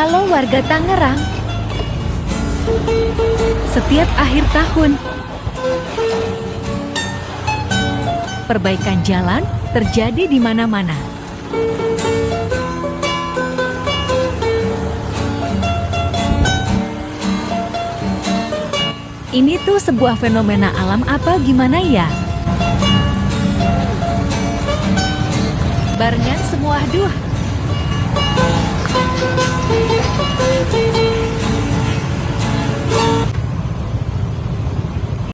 Halo warga Tangerang. Setiap akhir tahun, perbaikan jalan terjadi di mana-mana. Ini tuh sebuah fenomena alam apa gimana ya? Barengan semua, duh.